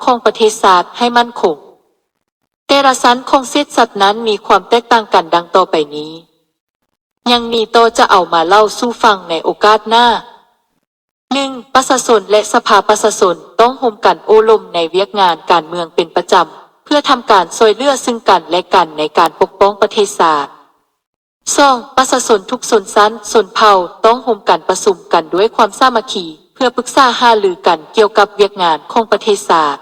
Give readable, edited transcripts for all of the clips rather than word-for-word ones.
ของประเทศศาสตร์ให้มั่นคงแต่ละชั้นของเศรษฐศาสตร์นั้นมีความแตกต่างกันดังต่อไปนี้ยังมีโตจะเอามาเล่าสู่ฟังในโอกาสหน้า1. ประชาชนและสภาประชาชนต้องร่วมกันโอ้ลมในเวียกงานการเมืองเป็นประจำเพื่อทำการช่วยเหลือซึ่งกันและกันในการปกป้องประเทศชาติ 2. ประชาชนทุกชนชั้นชนเผ่าต้องร่วมกันประชุมกันด้วยความสามัคคีเพื่อปรึกษาหารือกันเกี่ยวกับเวียกงานของประเทศชาติ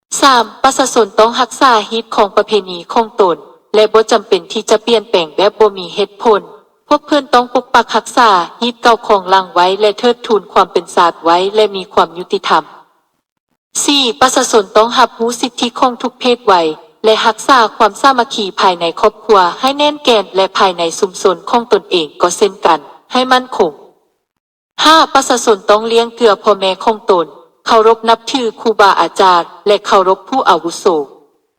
3. ประชาชนต้องรักษาฮีตของประเพณีของตนและบ่จำเป็นที่จะเปลี่ยนแปลงแบบบ่มีเหตุผลพวกเพื่อนต้องปกปักรักษาฮีตเก่าของหลังไว้และเทิดทูนความเป็นศาสตร์ไว้และมีความยุติธรรม 4. ประชาชนต้องรับรู้สิทธิของทุกเพศวัยและรักษาความสามัคคีภายในครอบครัวให้แน่นแก่นและภายในชุมชนของตนเองก็เช่นกันให้มั่นคง 5. ประชาชนต้องเลี้ยงเกือพ่อแม่ของตนเคารพนับถือครูบาอาจารย์และเคารพผู้อาวุโส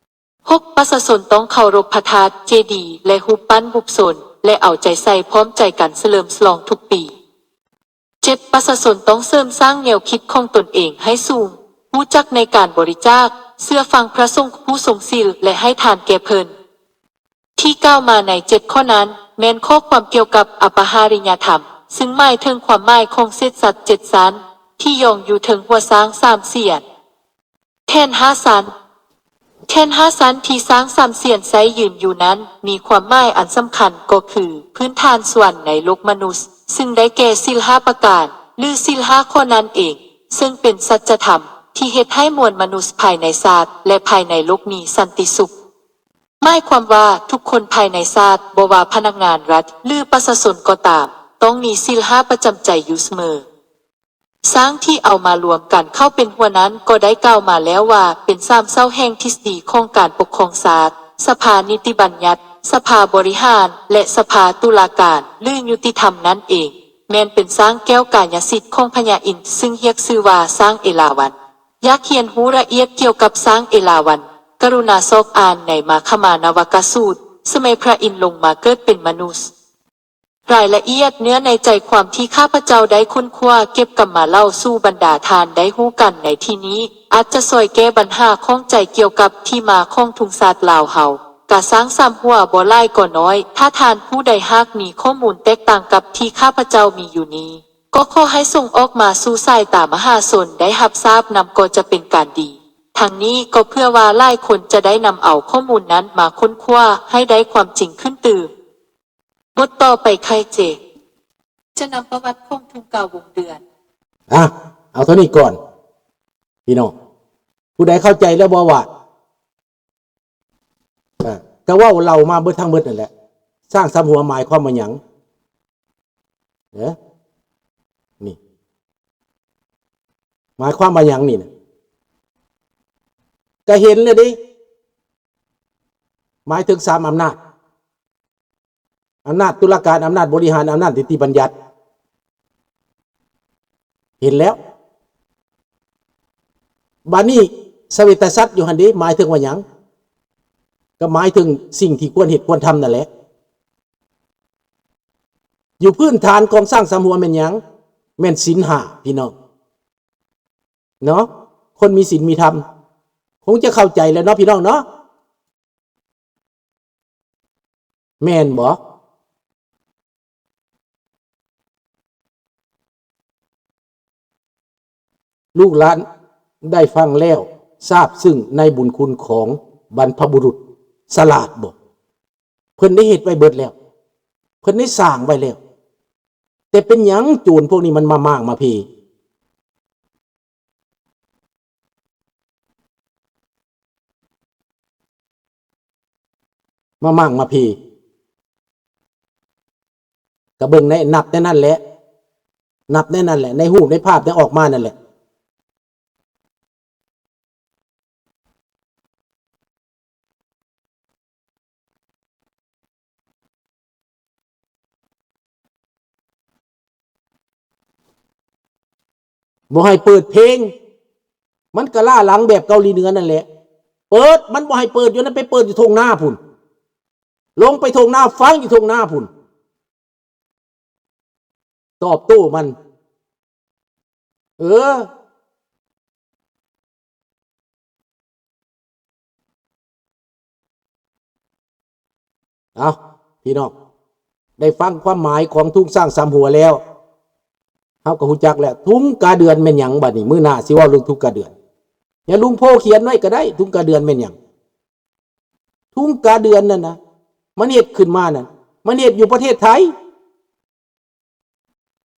6. ประชาชนต้องเคารพพระธาตุเจดีย์และรูปปั้นบุคคลและเอาใจใส่พร้อมใจกันเฉลิมฉลองทุกปี 7. ประชาชนต้องเสริมสร้างแนวคิดของตนเองให้สูงรู้จักในการบริจาคเชื่อฟังพระสงฆ์ผู้ทรงศีลและให้ทานแก่เพิ่นที่กล่าวมาใน7ข้อนั้นแม้นข้อความเกี่ยวกับอปหาริยธรรมซึ่งหมายถึงความหมายของเศรษฐศาสตร์7ชั้นที่ยองอยู่ถึงหัวช้าง3เสียนแทน5ชั้นที่ช้าง3เสียนไซยืนอยู่นั้นมีความหมายอันสำคัญก็คือพื้นฐานส่วนในโลกมนุษย์ซึ่งได้แก่ศีล5ประการหรือศีล5ข้อนั้นเองซึ่งเป็นสัจธรรมที่เฮ็ดให้มวลมนุษย์ภายในชาติและภายในโลกมีสันติสุขหมายความว่าทุกคนภายในชาติบ่ว่าพนักงานรัฐหรือประชาชนก็ตามต้องมีศีล5ประจำใจอยู่เสมอช้างที่เอามารวมกันเข้าเป็นหัวนั้นก็ได้กล่าวมาแล้วว่าเป็นสามเศร้าแห่งทฤษฎีของการปกครองชาติสภานิติบัญญัติสภาบริหารและสภาตุลาการหรือยุติธรรมนั่นเองแม้นเป็นช้างแก้วกายสิทธิ์ของพญาอินทร์ซึ่งเรียกชื่อว่าช้างเอราวัณอยากเขียนรู้ละเอียดเกี่ยวกับช้างเอราวัณกรุณาซอกอ่านในมาคมานวกสูตรสมัยพระอินทร์ลงมาเกิดเป็นมนุษย์รายละเอียดเนื้อในใจความที่ข้าพเจ้าได้ค้นคว้าเก็บกำมาเล่าสู่บรรดาทานได้ฮู้กันในที่นี้อาจจะช่วยแก้ปัญหาข้องใจเกี่ยวกับที่มาของทุงศาสตร์ลาวเฮากะสร้างซ้ำหัวบ่ไล่ก็น้อยถ้าทานผู้ใดหากมีข้อมูลแตกต่างกับที่ข้าพเจ้ามีอยู่นี้ก็ขอให้ส่งออกมาสู่สายตามหาชนได้รับทราบนำก็จะเป็นการดีทางนี้ก็เพื่อว่าหลายคนจะได้นำเอาข้อมูลนั้นมาค้นคว้าให้ได้ความจริงขึ้นตื่นบทต่อไปใครเจจะนำประวัติของทุ่งกาวงเดือนเอาเท่านี้ก่อนพี่น้องผู้ใดเข้าใจแล้วบ่ว่าก็ว่าเรามาเบิดทั้งเบิดนั่นแหละสร้างสำหัวหมายความว่าหยังนี่หมายความว่าหยังนี่นะก็เห็นเลยดิหมายถึง3อำนาจตุลาการอำนาจบริหารอำนาจนิติบัญญัติเห็นแล้วบัดนี้สเวตสัตว์อยู่หันดีหมายถึงว่าหยังก็หมายถึงสิ่งที่ควรเหตุควรทำนั่นแหละอยู่พื้นฐานของสร้างสำหัวแม่นหยังแม่นศีล5พี่น้องเนาะคนมีศีลมีธรรมคงจะเข้าใจแล้วเนาะพี่น้องเนาะแม่นบ่ลูกหลานได้ฟังแล้วทราบซึ่งในบุญคุณของบรรพบุรุษสลาดบ่เพิ่นได้เฮ็ดไว้เบิดแล้วเพิ่นได้สร้างไว้แล้วแต่เป็นหยังโจรพวกนี้มันมามากมาพีมามากมาพีก็เบิ่งในนับในนั่นแหละในรูปในภาพได้ออกมานั่นแหละบ่ให้เปิดเพลงมันก็ล่าหลังแบบเกาหลีเหนือนั่นแหละเปิดมันบ่ให้เปิดอยู่นั้นไปเปิดอยู่ทงหน้าพุ่นลงไปทงหน้าฟังอยู่ทงหน้าพุ่นตอบโต้มัน เอาพี่น้องได้ฟังความหมายของทุ่งสร้างสามหัวแล้วเฮาก็ฮู้จักแล้วทุ่งกาเดือนแม่นหยังบัดนี้มื้อหน้าสิเว้าเรื่องทุ่งกาเดือนอย่าลุงโพเขียนไว้ก็ได้ทุ่งกาเดือนแม่นหยังทุ่งกาเดือนนั่นนะมันเฮ็ดขึ้นมานั่นมันเฮ็ดอยู่ประเทศไทย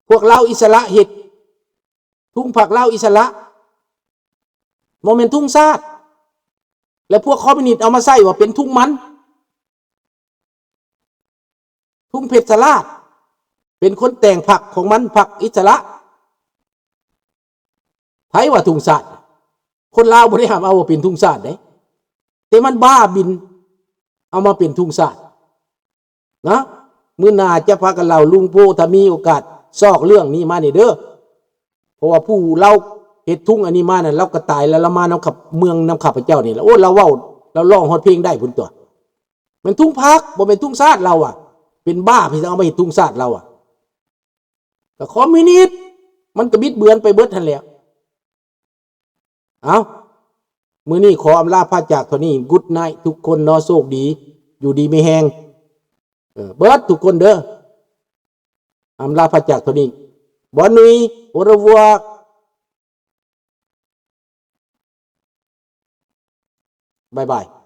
พวกเราอิสระเฮ็ดทุ่งผักลาวอิสระบ่แม่นทุ่งชาติและพวกคอมมิวนิสต์เอามาใส่ว่าเป็นทุ่งมันทุ่งเพชรสลาดเป็นคนแต่งผักของมันผักอิสระไทยว่าทุ่งชาติคนลาวบ่ได้ห้ามเอาว่าเป็นทุ่งชาติเด้แต่มันบ้าบินเอามาเป็นทุ่งชาตินะมื้อหน้าจะพากันเล่าลุงโพถ้ามีโอกาสซอกเรื่องนี้มานี่เด้อเพราะว่าผู้เราเฮ็ดทุ่งอันนี้มานั่นเราก็ตายแล้วเรามานำขับเมืองนำข้าพเจ้านี่แหละโอ้เราเว้าเราร้องฮอดเพลงได้พุ่นตัวมันทุ่งพักบ่เป็นทุ่งชาติเราอ่ะเป็นบ้าพี่เอามาเฮ็ดทุ่งชาติเราอ่ะก็คอมมิวนิสต์มันก็บิดเบือนไปเบิดทันแล้วเอามื้อนี้ขออำลาพระจากเท่านี้กุดไนท์ทุกคนเนาะโชคดีอยู่ดีไม่แห้งเบิดทุกคนเด้ออำลาพระจากเท่านี้Bonne nuit, au revoir. Bye bye.